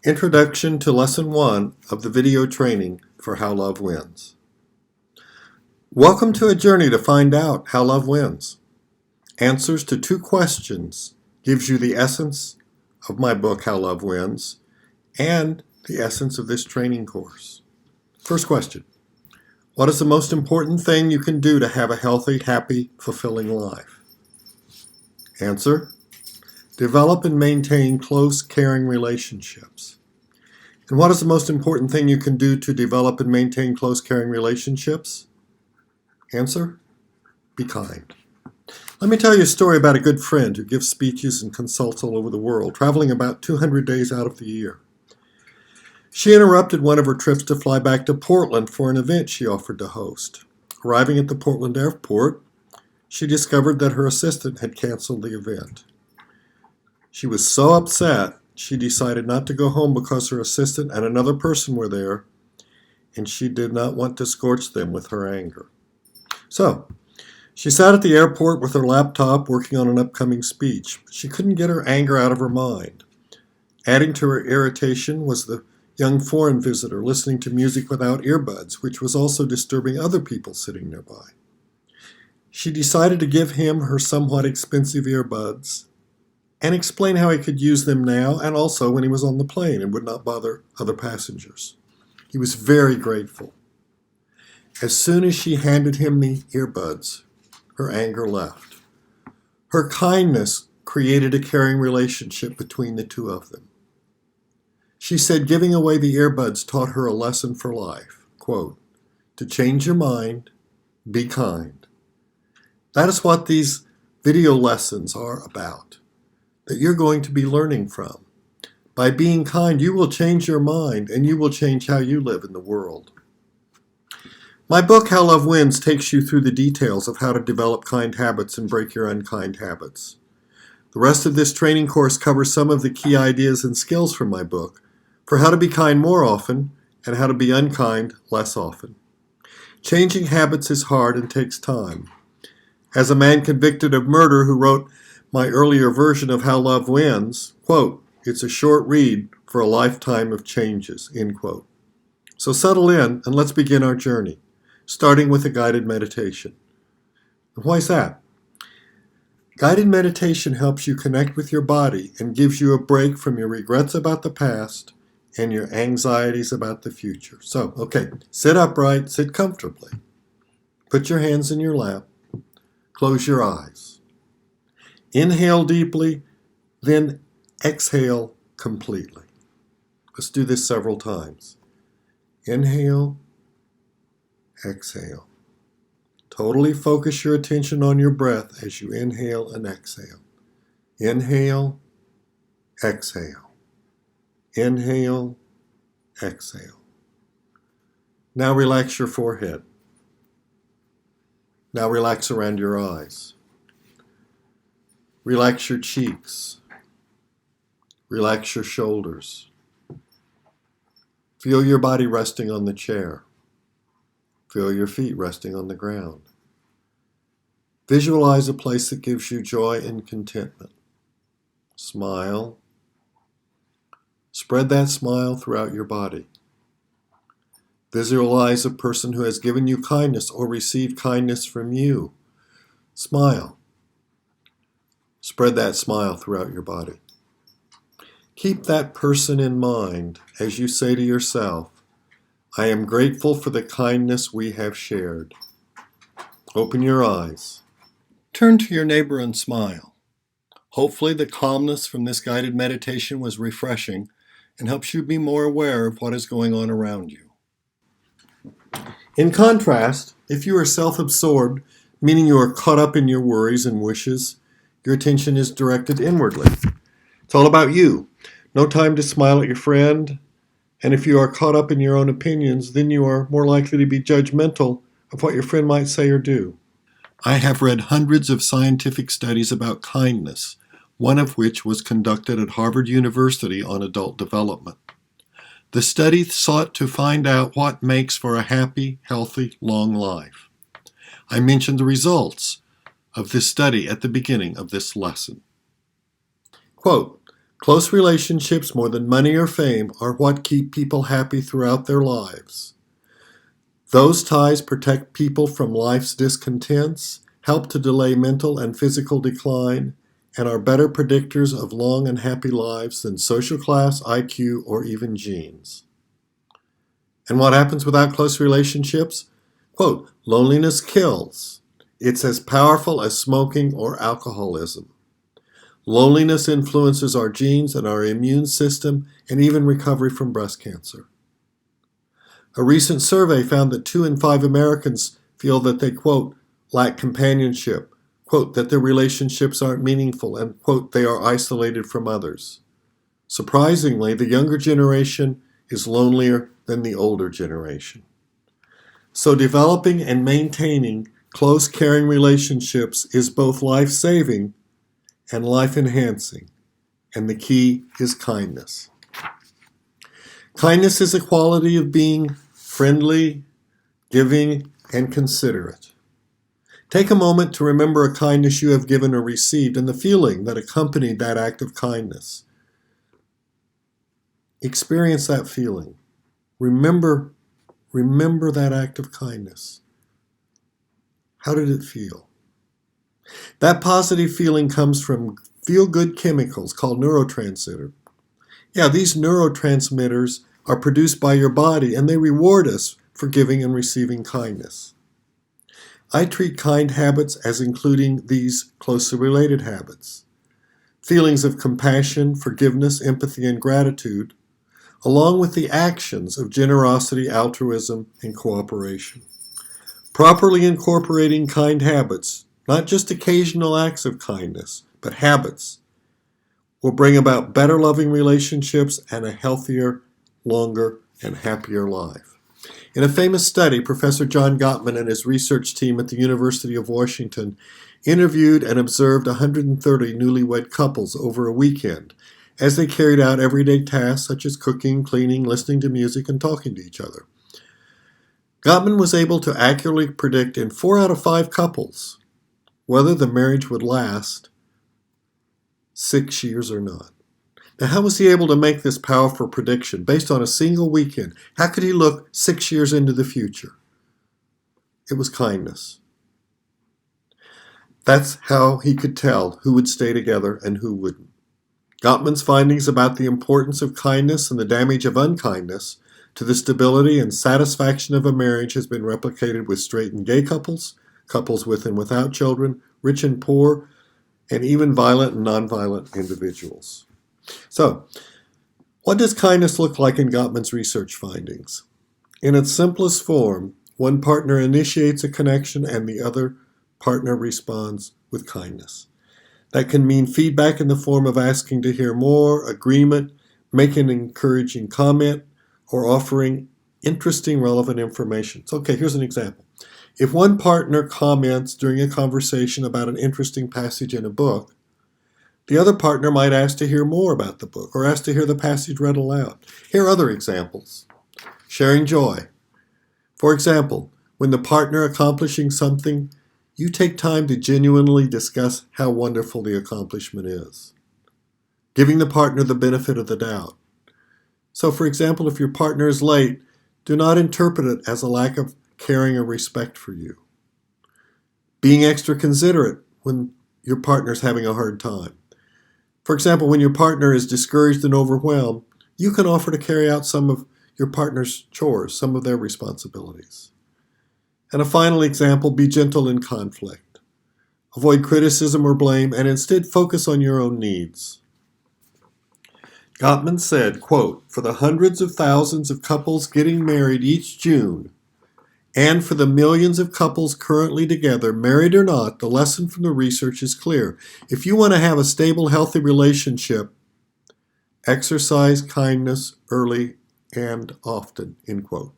Introduction to Lesson 1 of the video training for How Love Wins. Welcome to a journey to find out how love wins. Answers to 2 questions gives you the essence of my book, How Love Wins, and the essence of this training course. First question: what is the most important thing you can do to have a healthy, happy, fulfilling life? Answer: develop and maintain close, caring relationships. And what is the most important thing you can do to develop and maintain close, caring relationships? Answer: be kind. Let me tell you a story about a good friend who gives speeches and consults all over the world, traveling about 200 days out of the year. She interrupted one of her trips to fly back to Portland for an event she offered to host. Arriving at the Portland airport, she discovered that her assistant had canceled the event. She was so upset, she decided not to go home because her assistant and another person were there, and she did not want to scorch them with her anger. So, she sat at the airport with her laptop working on an upcoming speech. She couldn't get her anger out of her mind. Adding to her irritation was the young foreign visitor listening to music without earbuds, which was also disturbing other people sitting nearby. She decided to give him her somewhat expensive earbuds and explain how he could use them now and also when he was on the plane and would not bother other passengers. He was very grateful. As soon as she handed him the earbuds, her anger left. Her kindness created a caring relationship between the two of them. She said giving away the earbuds taught her a lesson for life. Quote, to change your mind, be kind. That is what these video lessons are about, that you're going to be learning from. By being kind, you will change your mind and you will change how you live in the world. My book, How Love Wins, takes you through the details of how to develop kind habits and break your unkind habits. The rest of this training course covers some of the key ideas and skills from my book for how to be kind more often and how to be unkind less often. Changing habits is hard and takes time. As a man convicted of murder who wrote my earlier version of How Love Wins, quote, it's a short read for a lifetime of changes, end quote. So settle in and let's begin our journey, starting with a guided meditation. And why is that? Guided meditation helps you connect with your body and gives you a break from your regrets about the past and your anxieties about the future. So, okay, sit upright, sit comfortably. Put your hands in your lap. Close your eyes. Inhale deeply, then exhale completely. Let's do this several times. Inhale, exhale. Totally focus your attention on your breath as you inhale and exhale. Inhale, exhale. Inhale, exhale. Now relax your forehead. Now relax around your eyes. Relax your cheeks. Relax your shoulders. Feel your body resting on the chair. Feel your feet resting on the ground. Visualize a place that gives you joy and contentment. Smile. Spread that smile throughout your body. Visualize a person who has given you kindness or received kindness from you. Smile. Spread that smile throughout your body. Keep that person in mind as you say to yourself, I am grateful for the kindness we have shared. Open your eyes. Turn to your neighbor and smile. Hopefully the calmness from this guided meditation was refreshing and helps you be more aware of what is going on around you. In contrast, if you are self-absorbed, meaning you are caught up in your worries and wishes, your attention is directed inwardly. It's all about you. No time to smile at your friend. And if you are caught up in your own opinions, then you are more likely to be judgmental of what your friend might say or do. I have read hundreds of scientific studies about kindness, one of which was conducted at Harvard University on adult development. The study sought to find out what makes for a happy, healthy, long life. I mentioned the results of this study at the beginning of this lesson. Quote, Close relationships, more than money or fame, are what keep people happy throughout their lives. Those ties protect people from life's discontents, help to delay mental and physical decline, and are better predictors of long and happy lives than social class, IQ, or even genes. And what happens without close relationships? Quote, loneliness kills. It's as powerful as smoking or alcoholism. Loneliness influences our genes and our immune system and even recovery from breast cancer. A recent survey found that 2 in 5 Americans feel that they, quote, lack companionship, quote, that their relationships aren't meaningful, and, quote, they are isolated from others. Surprisingly, the younger generation is lonelier than the older generation. So developing and maintaining close, caring relationships is both life-saving and life-enhancing, and the key is kindness. Kindness is a quality of being friendly, giving, and considerate. Take a moment to remember a kindness you have given or received and the feeling that accompanied that act of kindness. Experience that feeling. Remember that act of kindness. How did it feel? That positive feeling comes from feel-good chemicals called neurotransmitters. Yeah, these neurotransmitters are produced by your body, and they reward us for giving and receiving kindness. I treat kind habits as including these closely related habits. Feelings of compassion, forgiveness, empathy, and gratitude, along with the actions of generosity, altruism, and cooperation. Properly incorporating kind habits, not just occasional acts of kindness, but habits, will bring about better loving relationships and a healthier, longer, and happier life. In a famous study, Professor John Gottman and his research team at the University of Washington interviewed and observed 130 newlywed couples over a weekend as they carried out everyday tasks such as cooking, cleaning, listening to music, and talking to each other. Gottman was able to accurately predict in 4 out of 5 couples whether the marriage would last 6 years or not. Now, how was he able to make this powerful prediction based on a single weekend? How could he look 6 years into the future? It was kindness. That's how he could tell who would stay together and who wouldn't. Gottman's findings about the importance of kindness and the damage of unkindness to the stability and satisfaction of a marriage has been replicated with straight and gay couples, couples with and without children, rich and poor, and even violent and nonviolent individuals. So, what does kindness look like in Gottman's research findings? In its simplest form, one partner initiates a connection and the other partner responds with kindness. That can mean feedback in the form of asking to hear more, agreement, making an encouraging comment, or offering interesting, relevant information. So, okay, here's an example. If one partner comments during a conversation about an interesting passage in a book, the other partner might ask to hear more about the book or ask to hear the passage read aloud. Here are other examples. Sharing joy. For example, when the partner accomplishing something, you take time to genuinely discuss how wonderful the accomplishment is. Giving the partner the benefit of the doubt. So, for example, if your partner is late, do not interpret it as a lack of caring or respect for you. Being extra considerate when your partner is having a hard time. For example, when your partner is discouraged and overwhelmed, you can offer to carry out some of your partner's chores, some of their responsibilities. And a final example, be gentle in conflict. Avoid criticism or blame and instead focus on your own needs. Gottman said, quote, for the hundreds of thousands of couples getting married each June, and for the millions of couples currently together, married or not, the lesson from the research is clear. If you want to have a stable, healthy relationship, exercise kindness early and often, end quote.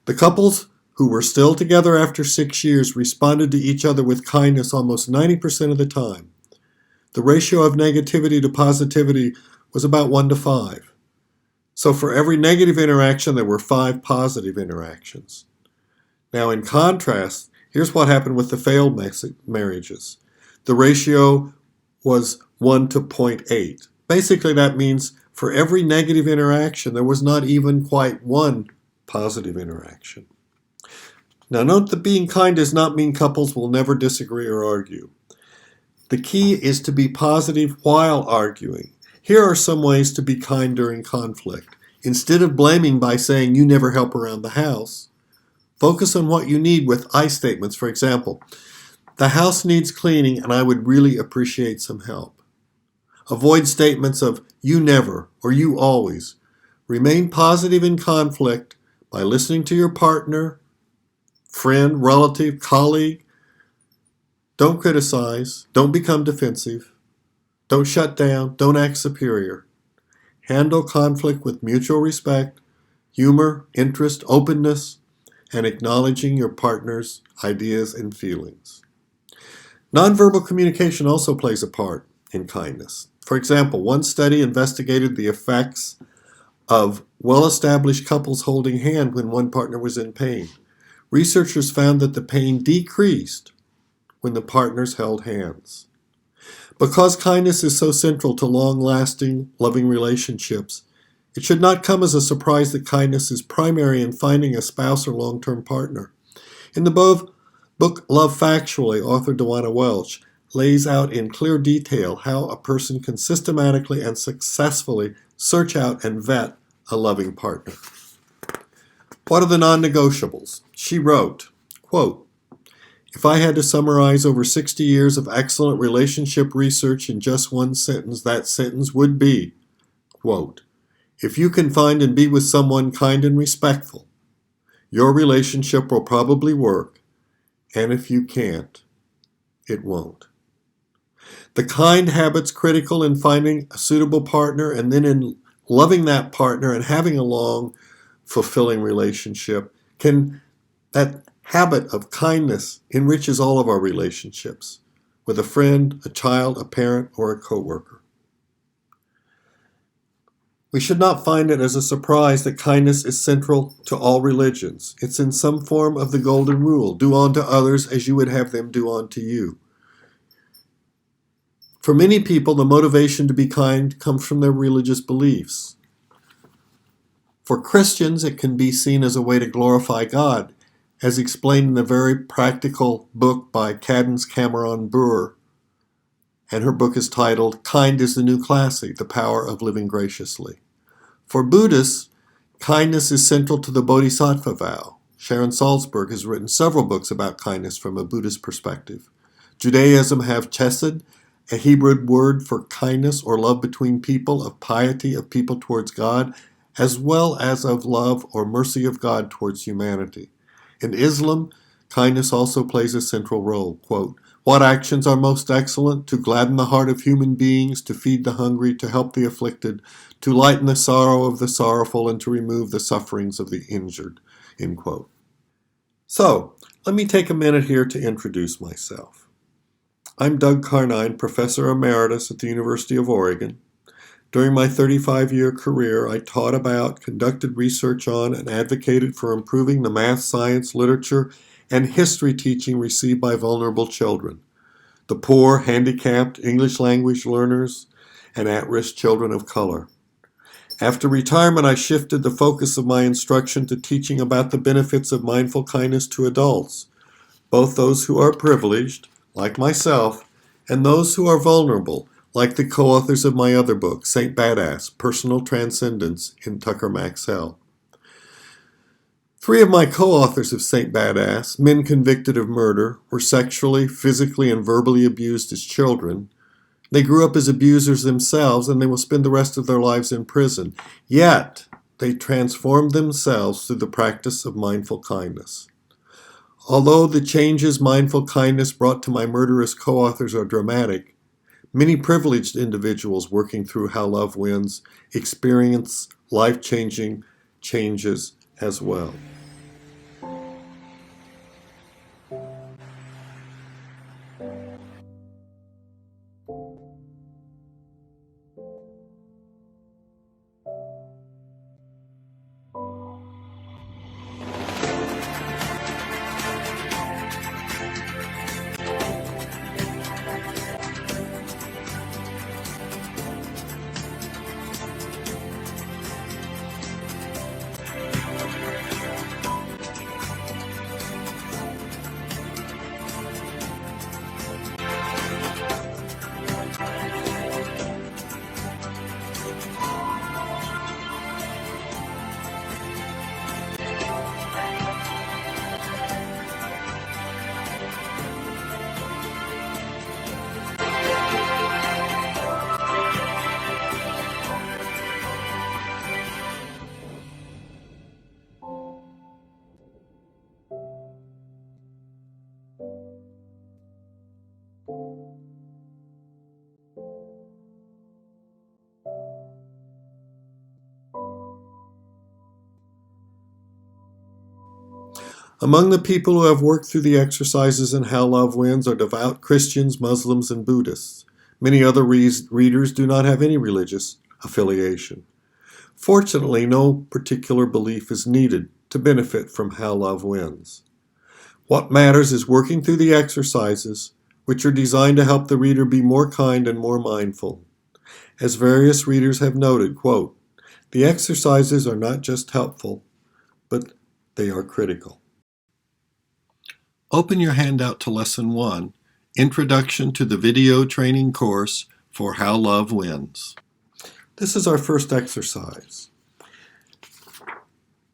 The couples who were still together after 6 years responded to each other with kindness almost 90% of the time. The ratio of negativity to positivity was about 1 to 5. So for every negative interaction, there were 5 positive interactions. Now, in contrast, here's what happened with the failed marriages. The ratio was 1 to 0.8. Basically, that means for every negative interaction, there was not even quite one positive interaction. Now, note that being kind does not mean couples will never disagree or argue. The key is to be positive while arguing. Here are some ways to be kind during conflict. Instead of blaming by saying you never help around the house, focus on what you need with I statements. For example, the house needs cleaning and I would really appreciate some help. Avoid statements of you never or you always. Remain positive in conflict by listening to your partner, friend, relative, colleague. Don't criticize. Don't become defensive. Don't shut down. Don't act superior. Handle conflict with mutual respect, humor, interest, openness, and acknowledging your partner's ideas and feelings. Nonverbal communication also plays a part in kindness. For example, one study investigated the effects of well-established couples holding hands when one partner was in pain. Researchers found that the pain decreased when the partners held hands. Because kindness is so central to long-lasting, loving relationships, it should not come as a surprise that kindness is primary in finding a spouse or long-term partner. In the book Love Factually, author Dewana Welch lays out in clear detail how a person can systematically and successfully search out and vet a loving partner. What are the non-negotiables? She wrote, quote, "If I had to summarize over 60 years of excellent relationship research in just one sentence, that sentence would be, quote, if you can find and be with someone kind and respectful, your relationship will probably work, and if you can't, it won't." The kind habits critical in finding a suitable partner and then in loving that partner and having a long, fulfilling relationship that habit of kindness enriches all of our relationships with a friend, a child, a parent, or a coworker. We should not find it as a surprise that kindness is central to all religions. It's in some form of the golden rule: do unto others as you would have them do unto you. For many people, the motivation to be kind comes from their religious beliefs. For Christians, it can be seen as a way to glorify God, as explained in the very practical book by Cadence Cameron Bure, and her book is titled Kind is the New Classy, The Power of Living Graciously. For Buddhists, kindness is central to the Bodhisattva vow. Sharon Salzberg has written several books about kindness from a Buddhist perspective. Judaism have chesed, a Hebrew word for kindness or love between people, of piety of people towards God, as well as of love or mercy of God towards humanity. In Islam, kindness also plays a central role. Quote, "What actions are most excellent? To gladden the heart of human beings, to feed the hungry, to help the afflicted, to lighten the sorrow of the sorrowful, and to remove the sufferings of the injured." End quote. So, let me take a minute here to introduce myself. I'm Doug Carnine, Professor Emeritus at the University of Oregon. During my 35-year career, I taught about, conducted research on, and advocated for improving the math, science, literature, and history teaching received by vulnerable children, the poor, handicapped, English language learners, and at-risk children of color. After retirement, I shifted the focus of my instruction to teaching about the benefits of mindful kindness to adults, both those who are privileged, like myself, and those who are vulnerable, like the co-authors of my other book, Saint Badass, Personal Transcendence in Tucker Maxwell. 3 of my co-authors of Saint Badass, men convicted of murder, were sexually, physically, and verbally abused as children. They grew up as abusers themselves, and they will spend the rest of their lives in prison. Yet, they transformed themselves through the practice of mindful kindness. Although the changes mindful kindness brought to my murderous co-authors are dramatic, many privileged individuals working through How Love Wins experience life-changing changes as well. Among the people who have worked through the exercises in How Love Wins are devout Christians, Muslims, and Buddhists. Many other readers do not have any religious affiliation. Fortunately, no particular belief is needed to benefit from How Love Wins. What matters is working through the exercises, which are designed to help the reader be more kind and more mindful. As various readers have noted, quote, "The exercises are not just helpful, but they are critical." Open your handout to Lesson 1, Introduction to the Video Training Course for How Love Wins. This is our first exercise.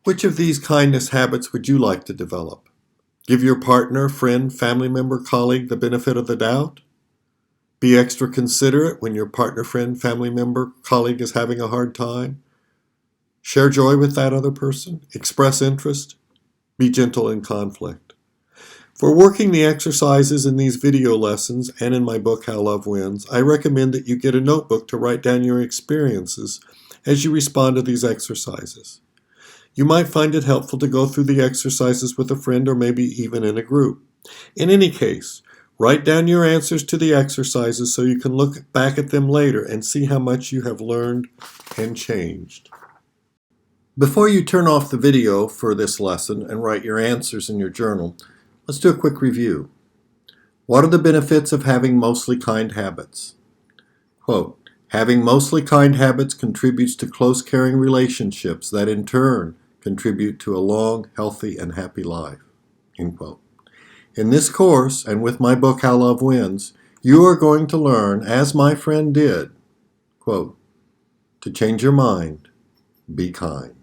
Which of these kindness habits would you like to develop? Give your partner, friend, family member, colleague the benefit of the doubt? Be extra considerate when your partner, friend, family member, colleague is having a hard time? Share joy with that other person? Express interest? Be gentle in conflict. For working the exercises in these video lessons and in my book, How Love Wins, I recommend that you get a notebook to write down your experiences as you respond to these exercises. You might find it helpful to go through the exercises with a friend or maybe even in a group. In any case, write down your answers to the exercises so you can look back at them later and see how much you have learned and changed. Before you turn off the video for this lesson and write your answers in your journal, let's do a quick review. What are the benefits of having mostly kind habits? Quote, "Having mostly kind habits contributes to close, caring relationships that in turn contribute to a long, healthy, and happy life." End quote. In this course, and with my book, How Love Wins, you are going to learn, as my friend did, quote, "To change your mind, be kind."